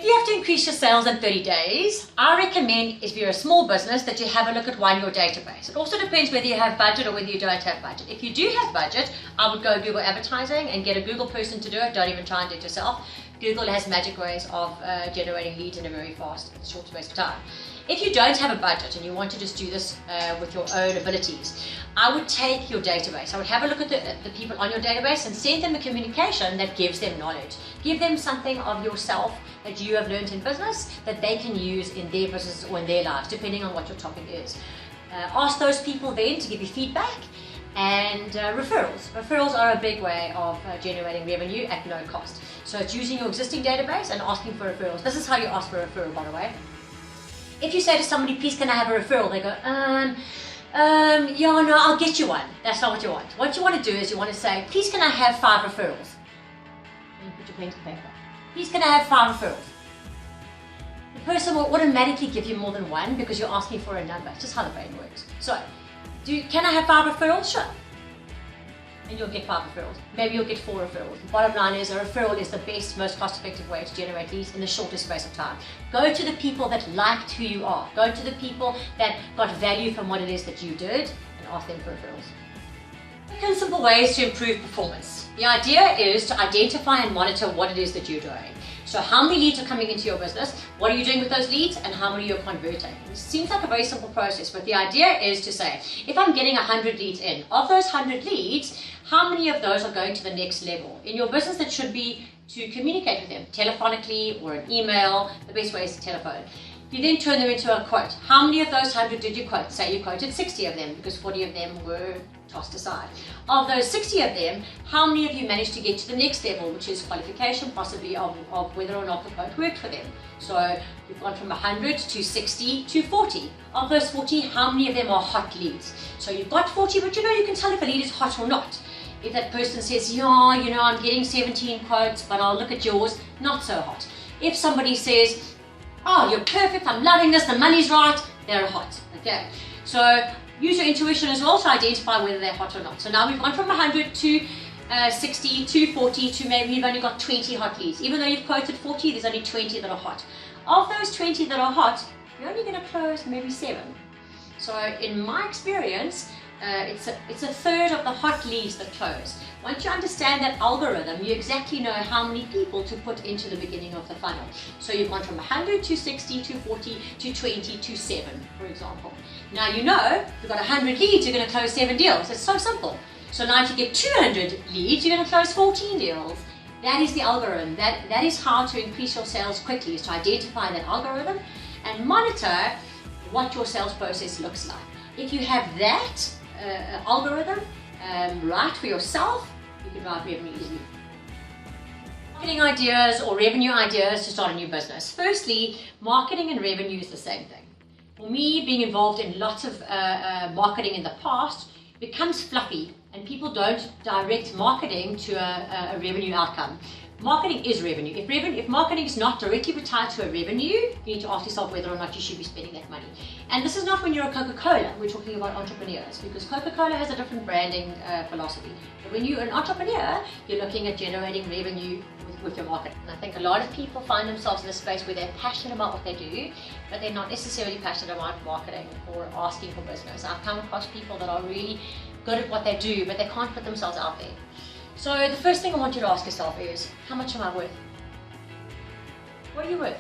If you have to increase your sales in 30 days, I recommend, if you're a small business, that you have a look at your database. It also depends whether you have budget or whether you don't have budget. If you do have budget, I would go Google advertising and get a Google person to do it. Don't even try and do it yourself. Google has magic ways of generating leads in a very fast, short space of time. If you don't have a budget and you want to just do this with your own abilities, I would take your database. I would have a look at the people on your database and send them a communication that gives them knowledge. Give them something of yourself that you have learned in business that they can use in their business or in their lives, depending on what your topic is. Ask those people then to give you feedback. And referrals. Referrals are a big way of generating revenue at no cost. So it's using your existing database and asking for referrals. This is how you ask for a referral, by the way. If you say to somebody, please can I have a referral? They go, yeah, no, I'll get you one. That's not what you want. What you want to do is you want to say, please can I have 5 referrals? And you put your pen to paper. Please can I have 5 referrals? The person will automatically give you more than one because you're asking for a number. It's just how the brain works. So, can I have 5 referrals? Sure. And you'll get 5 referrals. Maybe you'll get 4 referrals. The bottom line is a referral is the best, most cost-effective way to generate leads in the shortest space of time. Go to the people that liked who you are. Go to the people that got value from what it is that you did and ask them for referrals. Quick and simple ways to improve performance. The idea is to identify and monitor what it is that you're doing. So how many leads are coming into your business, what are you doing with those leads, and how many you're converting. It seems like a very simple process, but the idea is to say, if I'm getting 100 leads in, of those 100 leads, how many of those are going to the next level? In your business, that should be to communicate with them, telephonically or an email. The best way is the telephone. You then turn them into a quote. How many of those 100 did you quote? Say you quoted 60 of them because 40 of them were tossed aside. Of those 60 of them, how many of you managed to get to the next level, which is qualification possibly of whether or not the quote worked for them? So you've gone from 100 to 60 to 40. Of those 40, how many of them are hot leads? So you've got 40, but you know you can tell if a lead is hot or not. If that person says, yeah, you know, I'm getting 17 quotes, but I'll look at yours, not so hot. If somebody says, oh, you're perfect, I'm loving this, the money's right, they're hot, okay? So use your intuition as well to identify whether they're hot or not. So now we've gone from 100 to 60 to 40 to maybe you've only got 20 hot leads. Even though you've quoted 40, there's only 20 that are hot. Of those 20 that are hot, you're only going to close maybe 7. So in my experience, it's a third of the hot leads that close. Once you understand that algorithm, you exactly know how many people to put into the beginning of the funnel. So you've gone from 100 to 60 to 40 to 20 to 7, for example. Now you know you've got 100 leads, you're going to close 7 deals. It's so simple. So now if you get 200 leads, you're going to close 14 deals. That is the algorithm. That is how to increase your sales quickly, is to identify that algorithm and monitor what your sales process looks like. If you have that algorithm right for yourself, you can drive revenue easily. Marketing ideas or revenue ideas to start a new business. Firstly, marketing and revenue is the same thing. For me, being involved in lots of marketing in the past becomes fluffy and people don't direct marketing to a revenue outcome. Marketing is revenue. If marketing is not directly tied to a revenue, you need to ask yourself whether or not you should be spending that money. And this is not when you're a Coca-Cola. We're talking about entrepreneurs because Coca-Cola has a different branding philosophy. But when you're an entrepreneur, you're looking at generating revenue with your market. And I think a lot of people find themselves in a space where they're passionate about what they do, but they're not necessarily passionate about marketing or asking for business. I've come across people that are really good at what they do, but they can't put themselves out there. So the first thing I want you to ask yourself is, how much am I worth? What are you worth?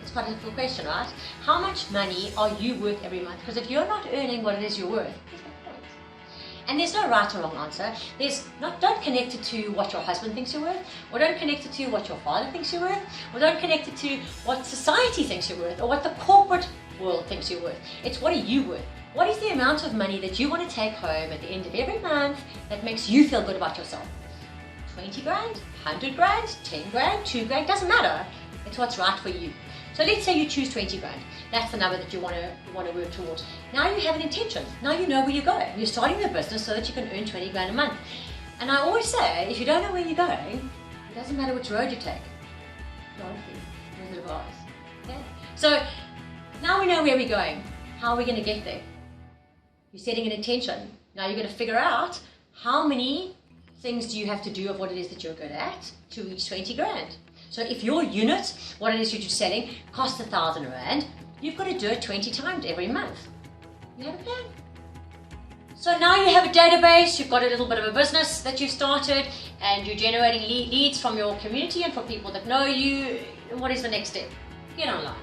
It's quite a difficult question, right? How much money are you worth every month? Because if you're not earning what it is you're worth, there's no point. And there's no right or wrong answer. Don't connect it to what your husband thinks you're worth, or don't connect it to what your father thinks you're worth, or don't connect it to what society thinks you're worth, or what the corporate world thinks you're worth. It's what are you worth? What is the amount of money that you want to take home at the end of every month that makes you feel good about yourself? 20 grand, 100 grand, 10 grand, 2 grand, doesn't matter. It's what's right for you. So let's say you choose 20 grand. That's the number that you want to work towards. Now you have an intention. Now you know where you're going. You're starting the business so that you can earn 20 grand a month. And I always say, if you don't know where you're going, it doesn't matter which road you take. Wizard of Oz. Okay? So now we know where we're going. How are we going to get there? You're setting an intention. Now you're going to figure out how many things do you have to do of what it is that you're good at to reach 20 grand? So if your unit, what it is you're selling, costs 1,000 rand, you've got to do it 20 times every month. You have a plan. So now you have a database, you've got a little bit of a business that you've started, and you're generating leads from your community and from people that know you. What is the next step? Get online.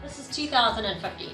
This is 2015.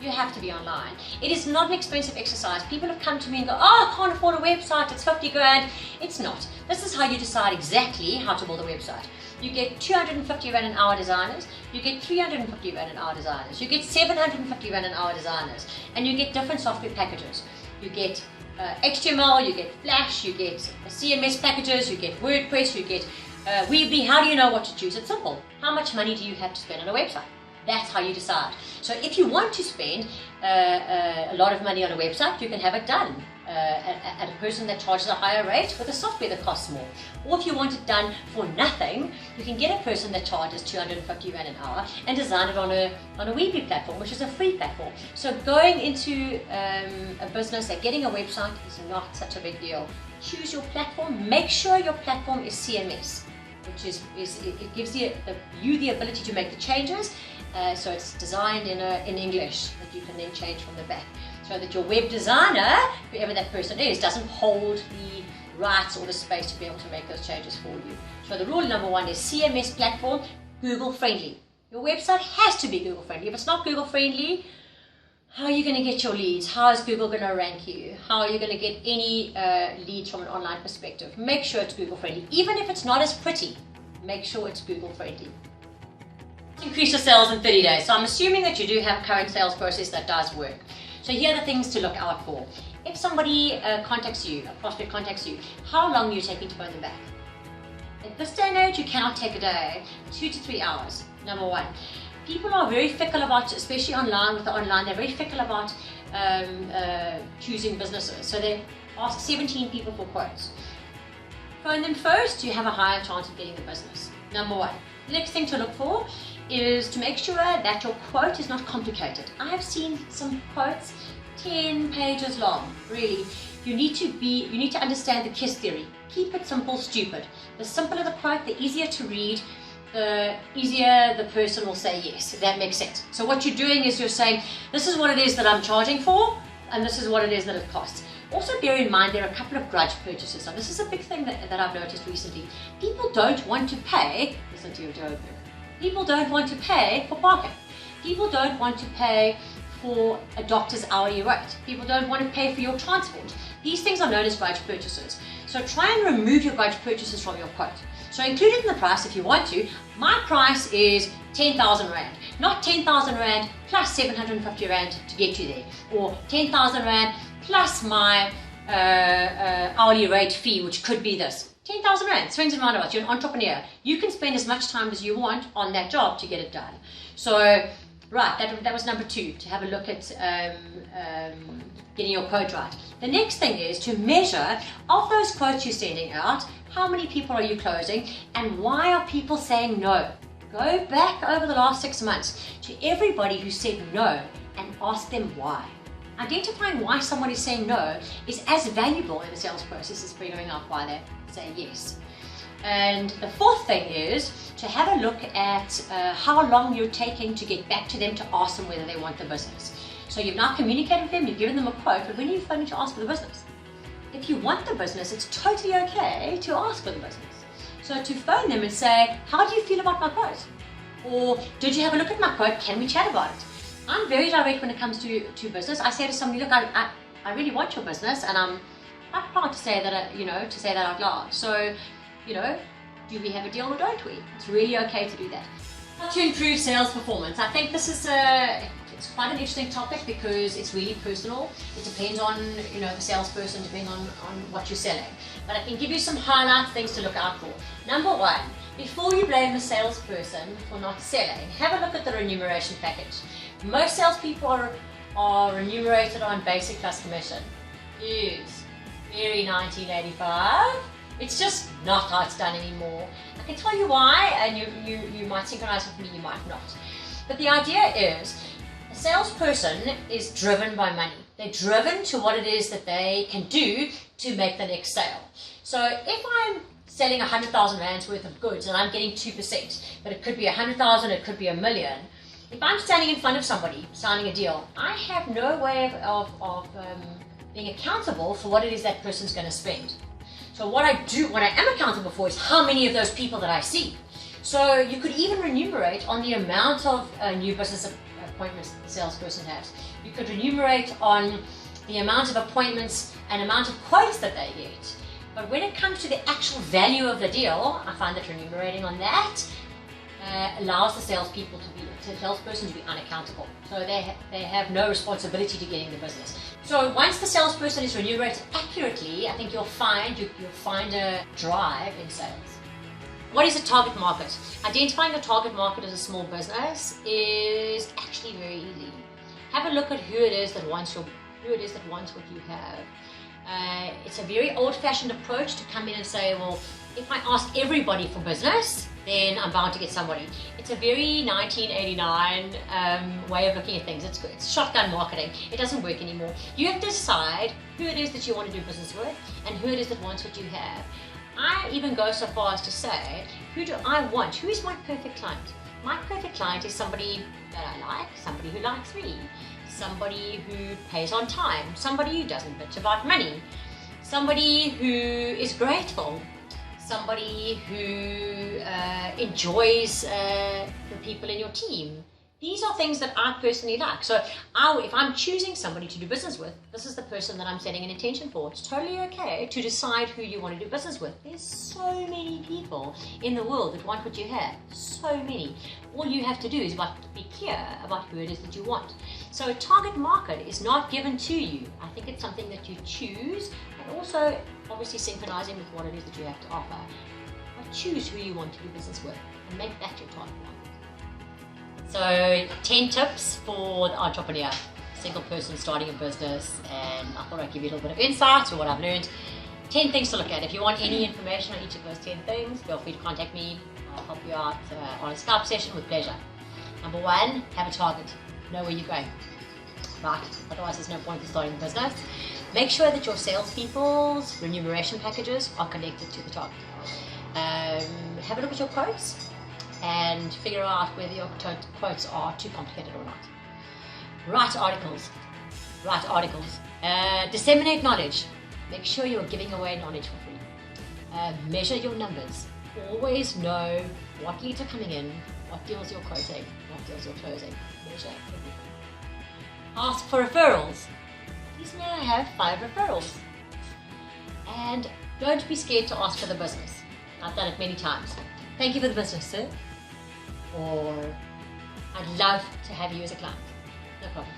You have to be online. It is not an expensive exercise. People have come to me and go, oh, I can't afford a website, it's 50 grand. It's not. This is how you decide exactly how to build a website. You get 250 rand an hour designers, you get 350 rand an hour designers, you get 750 rand an hour designers, and you get different software packages. You get HTML, you get Flash, you get CMS packages, you get WordPress, you get Weebly. How do you know what to choose? It's simple. How much money do you have to spend on a website? That's how you decide. So if you want to spend a lot of money on a website, you can have it done at a person that charges a higher rate with a software that costs more. Or if you want it done for nothing, you can get a person that charges 250 rand an hour and design it on a Weebly platform, which is a free platform. So going into a business and getting a website is not such a big deal. Choose your platform. Make sure your platform is CMS, which is it gives you the ability to make the changes. So it's designed in English that you can then change from the back, so that your web designer, whoever that person is, doesn't hold the rights or the space to be able to make those changes for you. So the rule number one is CMS platform, Google friendly. Your website has to be Google friendly. If it's not Google friendly, how are you going to get your leads? How is Google going to rank you? How are you going to get any leads from an online perspective? Make sure it's Google friendly. Even if it's not as pretty, make sure it's Google friendly. Increase your sales in 30 days. So I'm assuming that you do have a current sales process that does work. So here are the things to look out for. If somebody contacts you, a prospect contacts you, how long are you taking to phone them back? At this day and age, you cannot take a day, 2 to 3 hours, number one. People are very fickle about, especially online, with the online, they're very fickle about choosing businesses. So they ask 17 people for quotes. Phone them first, you have a higher chance of getting the business, number one. The next thing to look for is to make sure that your quote is not complicated. I have seen some quotes 10 pages long, really. You need to understand the KISS theory. Keep it simple, stupid. The simpler the quote, the easier to read, the easier the person will say yes, if that makes sense. So what you're doing is you're saying, this is what it is that I'm charging for, and this is what it is that it costs. Also bear in mind there are a couple of grudge purchases. Now this is a big thing that I've noticed recently. People don't want to pay, listen to your joke, people don't want to pay for parking. People don't want to pay for a doctor's hourly rate. People don't want to pay for your transport. These things are known as grudge purchases. So try and remove your grudge purchases from your quote. So include it in the price if you want to. My price is 10,000 rand, not 10,000 rand plus 750 rand to get you there, or 10,000 rand plus my hourly rate fee, which could be this. 10,000 rand, swings and roundabouts. You're an entrepreneur. You can spend as much time as you want on that job to get it done. So, right, that was number two, to have a look at getting your quote right. The next thing is to measure, of those quotes you're sending out, how many people are you closing and why are people saying no? Go back over the last 6 months to everybody who said no and ask them why. Identifying why someone is saying no is as valuable in the sales process as figuring out why they say yes. And the fourth thing is to have a look at how long you're taking to get back to them to ask them whether they want the business. So you've now communicated with them, you've given them a quote, but when are you phoning to ask for the business? If you want the business, it's totally okay to ask for the business. So to phone them and say, how do you feel about my quote? Or did you have a look at my quote? Can we chat about it? I'm very direct when it comes to business. I say to somebody, look, I really want your business, and I'm quite proud to say that, to say that out loud. So, do we have a deal or don't we? It's really okay to do that. How to improve sales performance. I think this is it's quite an interesting topic because it's really personal. It depends on, the salesperson, depending on what you're selling. But I can give you some highlight things to look out for. Number one, before you blame the salesperson for not selling, have a look at the remuneration package. Most salespeople are remunerated on basic plus commission. Yes, very 1985. It's just not how it's done anymore. I can tell you why, and you might synchronize with me, you might not. But the idea is, a salesperson is driven by money. They're driven to what it is that they can do to make the next sale. So if I'm selling 100,000 rands worth of goods and I'm getting 2%, but it could be 100,000, it could be $1 million. If I'm standing in front of somebody signing a deal, I have no way of being accountable for what it is that person's going to spend. So what I am accountable for is how many of those people that I see. So you could even remunerate on the amount of new business appointments the salesperson has. You could remunerate on the amount of appointments and amount of quotes that they get. But when it comes to the actual value of the deal, I find that remunerating on that allows the salesperson to be unaccountable. So they have no responsibility to getting the business. So once the salesperson is remunerated accurately, I think you'll find a drive in sales. What is a target market? Identifying a target market as a small business is actually very easy. Have a look at who it is that wants what you have. It's a very old-fashioned approach to come in and say, well, if I ask everybody for business, then I'm bound to get somebody. It's a very 1989 way of looking at things. It's shotgun marketing. It doesn't work anymore. You have to decide who it is that you want to do business with and who it is that wants what you have. I even go so far as to say, who do I want? Who is my perfect client? My perfect client is somebody that I like, somebody who likes me, somebody who pays on time, somebody who doesn't bitch about money, somebody who is grateful, somebody who enjoys the people in your team. These are things that I personally like. So if I'm choosing somebody to do business with, this is the person that I'm setting an intention for. It's totally okay to decide who you want to do business with. There's so many people in the world that want what you have. So many. All you have to do is be clear about who it is that you want. So a target market is not given to you. I think it's something that you choose, and also obviously synchronizing with what it is that you have to offer. But choose who you want to do business with and make that your target market. So 10 tips for the entrepreneur, single person starting a business, and I thought I'd give you a little bit of insight to what I've learned. 10 things to look at. If you want any information on each of those 10 things, feel free to contact me. I'll help you out on a Skype session with pleasure. Number 1, have a target. Know where you're going. Right, otherwise there's no point in starting a business. Make sure that your salespeople's remuneration packages are connected to the target. Have a look at your quotes and figure out whether your quotes are too complicated or not. Write articles. Disseminate knowledge. Make sure you're giving away knowledge for free. Measure your numbers. Always know what leads are coming in, what deals you're quoting, what deals you're closing. Measure everything. Ask for referrals. Please may I have 5 referrals. And don't be scared to ask for the business. I've done it many times. Thank you for the business, sir. Or I'd love to have you as a client. No problem.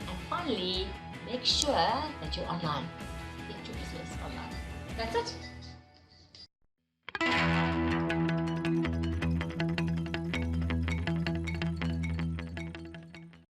And finally, make sure that you're online. Get your business online. That's it.